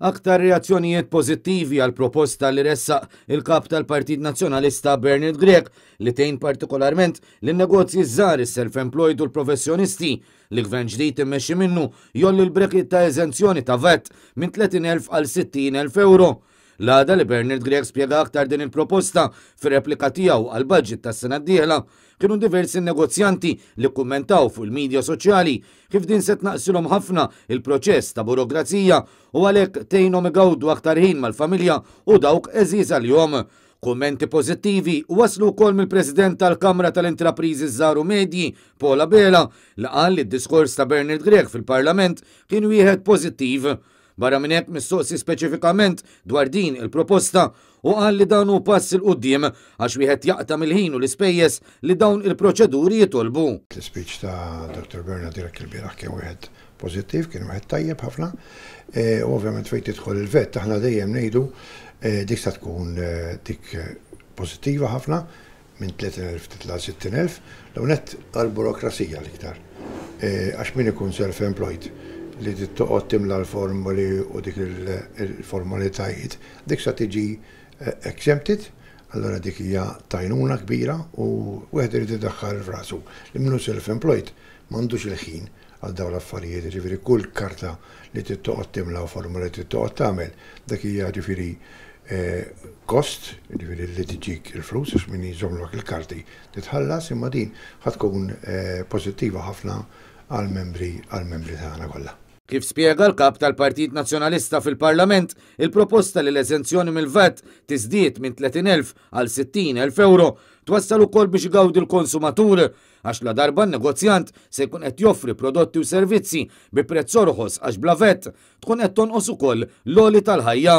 Aktar reazzjonijiet pożittivi għal proposta li ressaq il-kap tal-Partit Nazzjonalista Bernard Grieg li tgħin partikolarment lin-negozji żgħar is-self-employed u l-professjonisti li gvern ġdid immexxi minnu jolli l-brekit ta' eżenzjoni ta' VAT minn 30,000 għal 60,000 euro. L-għada li Bernard Grieg spjega aktar din il-proposta fir-replika tiegħu għal budget tas-sena d-dieħla kienu diversi negozjanti li kummentaw fuq il-medja soċjali kif din se tnaqsilhom ħafna il-proċess ta' burokrazija u għalhekk tgħinhom igawdu aktar ħin mal-familja u dawk eżiż għalihom. Kummenti pożittivi waslu wkoll mill-President tal-Kamra tal-Intrapriżi Żgħar u Medji, Paula Bela, li qal li d-diskors ta' Bernard Grieg fil-Parlament kien wieħed pożittiv. Barra minn hekk mistoqsi speċifikament dwar din il-proposta u qal li dan hu pass il qudiem għax wieħed jaqta' mill-ħin u l-ispejjeż li dawn il-proċeduri jitolbu. L-speech ta' Dr. Bernard Grieg il-bieraħ kien wieħed pożittiv, kien wieħed tajjeb ħafna. Ovvjament fejn tidħol il-vett aħna dejjem ngħidu dik se tkun dik pożittiva ħafna minn 30,000 titla' 60,000 l-hawnhekk għall-burokrazija l-iktar. Għax min ikun self-employed li toqgħod timla l-formuli u dik il-formalitajiet, dik se tiġi exempted, allora dik hija tajnuna kbira u wieħed irid idaħħal f'rasu. Li minnu self-employed m'għandux il-ħin għal dawn l-affarijiet, ġifieri kull karta li toqgħod timla u formula li toqgħod tagħmel, dak hija ġifieri kost, ġifieri li tiġik il-flus għax min jżommlok il-karti titħallas, imma din ħadd tkun pożittiva ħafna għall-membri tagħna kollha. Kif spjega l-kap tal-Partit Nazzjonalista fil-Parlament, il-proposta li l-eżenzjoni mill-VAT tiżdied minn 30,000 għal 60,000 euro twassal ukoll biex igawdi l-konsumatur għax la darba n-negozjant se jkun qed joffri prodotti u servizzi bi prezz orħos għax bla VAT tkun qed tonqos ukoll l-għoli tal-ħajja.